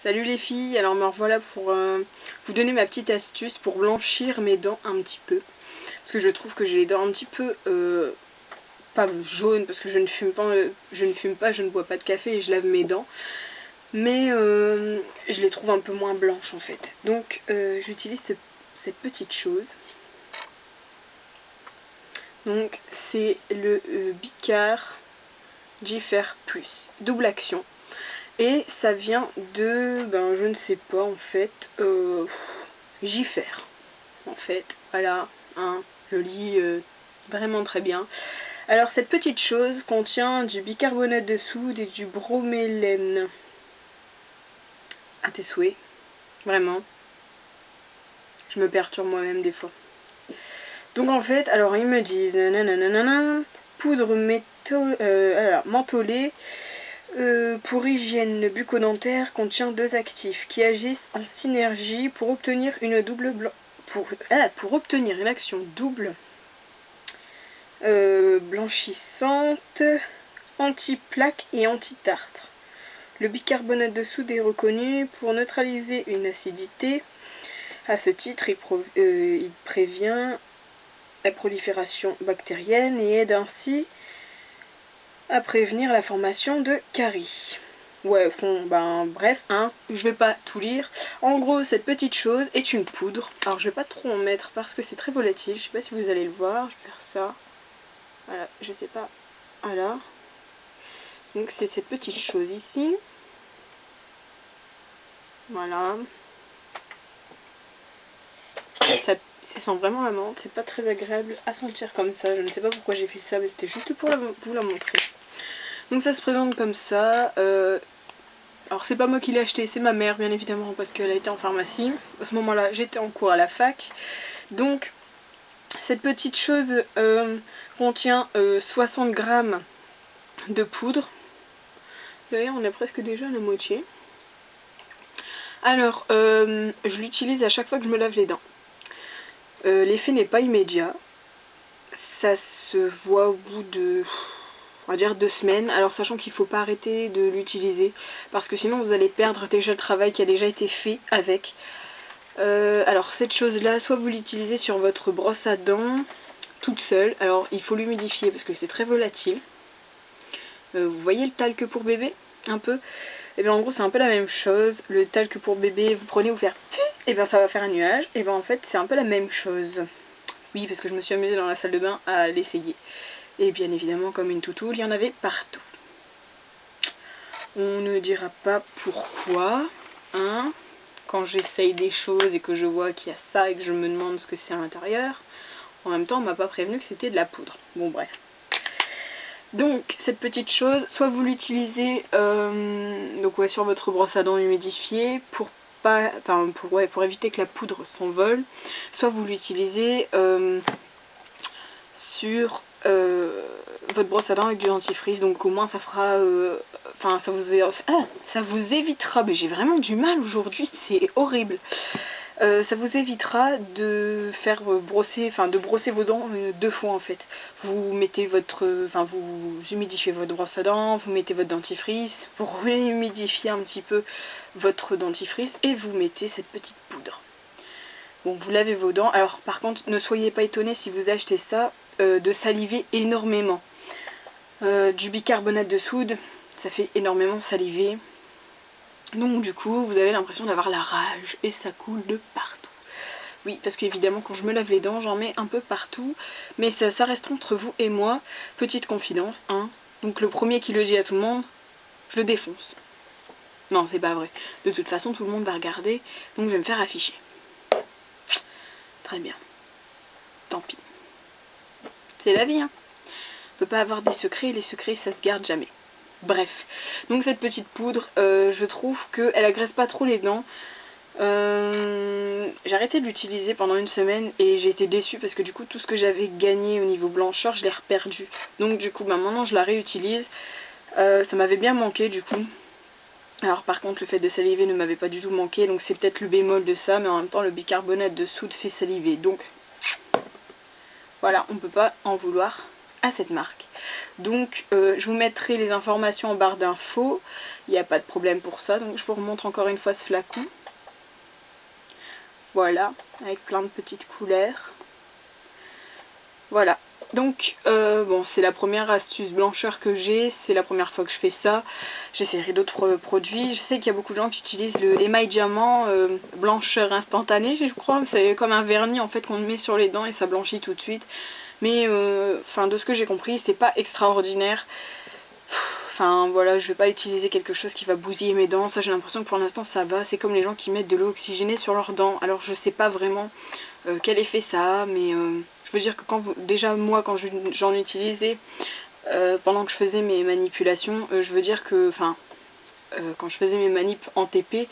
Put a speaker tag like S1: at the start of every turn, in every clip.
S1: Salut les filles, alors me revoilà pour vous donner ma petite astuce pour blanchir mes dents un petit peu. Parce que je trouve que j'ai les dents un petit peu, pas jaunes, parce que je ne fume pas, je ne bois pas de café et je lave mes dents. Mais je les trouve un peu moins blanches en fait. Donc j'utilise cette petite chose. Donc c'est le Bicard Giffer Plus, double action. Et ça vient de, je ne sais pas en fait, Giffer. En fait, voilà, hein, je lis vraiment très bien. Alors cette petite chose contient du bicarbonate de soude et du bromélène. À tes souhaits, vraiment. Je me perturbe moi-même des fois. Donc en fait, alors ils me disent, poudre mentholée. Pour hygiène bucco-dentaire contient deux actifs qui agissent en synergie pour obtenir une obtenir une action double blanchissante, anti-plaque et anti-tartre. Le bicarbonate de soude est reconnu pour neutraliser une acidité. À ce titre, il prévient la prolifération bactérienne et aide ainsi à prévenir la formation de caries. Ouais, bref, je vais pas tout lire. En gros, cette petite chose est une poudre. Alors, je vais pas trop en mettre parce que c'est très volatile. Je sais pas si vous allez le voir. Je vais faire ça. Voilà, je sais pas. Voilà. Donc, c'est cette petite chose ici. Voilà. Ça sent vraiment la menthe. C'est pas très agréable à sentir comme ça. Je ne sais pas pourquoi j'ai fait ça, mais c'était juste pour vous la montrer. Donc, ça se présente comme ça. Alors c'est pas moi qui l'ai acheté, c'est ma mère bien évidemment parce qu'elle a été en pharmacie. À ce moment-là j'étais en cours à la fac. Donc cette petite chose contient 60 grammes de poudre. D'ailleurs on est presque déjà à la moitié. Alors je l'utilise à chaque fois que je me lave les dents. L'effet n'est pas immédiat. Ça se voit au bout de, on va dire 2 semaines, alors sachant qu'il ne faut pas arrêter de l'utiliser parce que sinon vous allez perdre déjà le travail qui a déjà été fait avec. Alors cette chose là, soit vous l'utilisez sur votre brosse à dents toute seule, alors il faut l'humidifier parce que c'est très volatile. Vous voyez le talc pour bébé un peu, et bien en gros c'est un peu la même chose. Le talc pour bébé, vous prenez, vous faire et bien ça va faire un nuage, et bien en fait c'est un peu la même chose. Oui, parce que je me suis amusée dans la salle de bain à l'essayer. Et bien évidemment, comme une toutoule, il y en avait partout. On ne dira pas pourquoi, hein, quand j'essaye des choses et que je vois qu'il y a ça et que je me demande ce que c'est à l'intérieur. En même temps, on m'a pas prévenu que c'était de la poudre. Bon, bref. Donc, cette petite chose, soit vous l'utilisez sur votre brosse à dents humidifiée pour éviter que la poudre s'envole, soit vous l'utilisez sur votre brosse à dents avec du dentifrice, donc au moins ça fera ça vous évitera, mais j'ai vraiment du mal aujourd'hui, c'est horrible. Ça vous évitera de faire brosser vos dents 2 fois en fait. Vous mettez vous humidifiez votre brosse à dents, vous mettez votre dentifrice, vous réhumidifiez un petit peu votre dentifrice et vous mettez cette petite poudre. Bon, vous lavez vos dents. Alors par contre, ne soyez pas étonnés si vous achetez ça de saliver énormément. Du bicarbonate de soude, ça fait énormément saliver. Donc du coup, vous avez l'impression d'avoir la rage et ça coule de partout. Oui, parce qu'évidemment, quand je me lave les dents, j'en mets un peu partout. Mais ça reste entre vous et moi. Petite confidence, hein. Donc le premier qui le dit à tout le monde, je le défonce. Non, c'est pas vrai. De toute façon, tout le monde va regarder, donc je vais me faire afficher. Très bien. Tant pis. C'est la vie, hein. On peut pas avoir des secrets, les secrets ça se garde jamais. Bref, donc cette petite poudre, je trouve qu'elle agresse pas trop les dents. J'ai arrêté de l'utiliser pendant 1 semaine et j'ai été déçue parce que du coup tout ce que j'avais gagné au niveau blancheur je l'ai reperdu. Donc du coup maintenant je la réutilise. Ça m'avait bien manqué du coup. Alors par contre le fait de saliver ne m'avait pas du tout manqué, donc c'est peut-être le bémol de ça, mais en même temps le bicarbonate de soude fait saliver. Donc voilà, on peut pas en vouloir à cette marque. Donc je vous mettrai les informations en barre d'infos, il n'y a pas de problème pour ça. Donc je vous remontre encore une fois ce flacon. Voilà, avec plein de petites couleurs. Voilà. Donc bon, c'est la première astuce blancheur que j'ai, c'est la première fois que je fais ça. J'essaierai d'autres produits. Je sais qu'il y a beaucoup de gens qui utilisent le émail diamant blancheur instantanée, je crois. C'est comme un vernis en fait qu'on met sur les dents et ça blanchit tout de suite. Mais enfin de ce que j'ai compris, c'est pas extraordinaire. Enfin voilà, je vais pas utiliser quelque chose qui va bousiller mes dents. Ça, j'ai l'impression que pour l'instant ça va. C'est comme les gens qui mettent de l'eau oxygénée sur leurs dents. Alors je sais pas vraiment quel effet ça a, mais je veux dire que déjà moi quand j'en utilisais pendant que je faisais mes manipulations, je veux dire que quand je faisais mes manips en TP,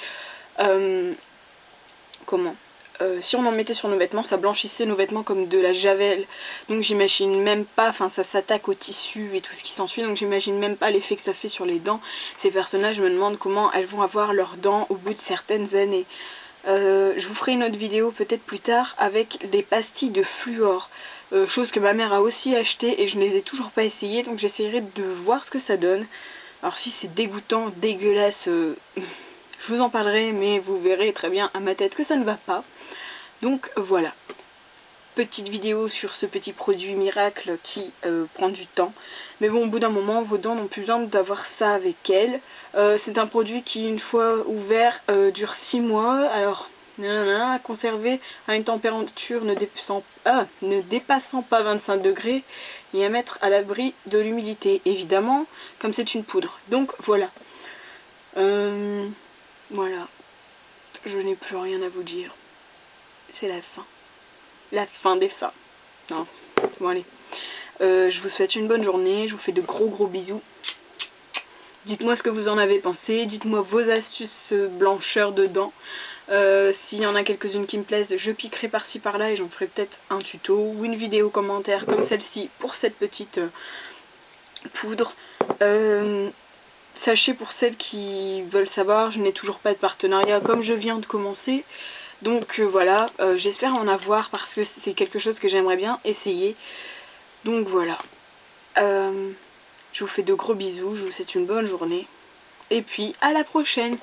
S1: si on en mettait sur nos vêtements, ça blanchissait nos vêtements comme de la javel. Donc j'imagine même pas, enfin ça s'attaque au tissu et tout ce qui s'ensuit, donc j'imagine même pas l'effet que ça fait sur les dents. Ces personnages, je me demande comment elles vont avoir leurs dents au bout de certaines années. Je vous ferai une autre vidéo peut-être plus tard avec des pastilles de fluor, chose que ma mère a aussi acheté et je ne les ai toujours pas essayées, donc j'essaierai de voir ce que ça donne. Alors si c'est dégoûtant, dégueulasse, je vous en parlerai, mais vous verrez très bien à ma tête que ça ne va pas. Donc voilà, petite vidéo sur ce petit produit miracle qui prend du temps. Mais bon, au bout d'un moment, vos dents n'ont plus besoin d'avoir ça avec elles. C'est un produit qui, une fois ouvert, dure 6 mois. Alors, à conserver à une température ne dépassant pas 25 degrés et à mettre à l'abri de l'humidité, évidemment, comme c'est une poudre. Donc voilà. Voilà. Je n'ai plus rien à vous dire. C'est la fin. La fin des fins. Non, bon allez. Je vous souhaite une bonne journée. Je vous fais de gros bisous. Dites-moi ce que vous en avez pensé. Dites-moi vos astuces blancheur de dents. S'il y en a quelques-unes qui me plaisent, je piquerai par-ci par-là et j'en ferai peut-être un tuto ou une vidéo commentaire comme celle-ci pour cette petite poudre. Sachez, pour celles qui veulent savoir, je n'ai toujours pas de partenariat comme je viens de commencer. Donc voilà, j'espère en avoir parce que c'est quelque chose que j'aimerais bien essayer. Donc voilà. Je vous fais de gros bisous, je vous souhaite une bonne journée. Et puis à la prochaine.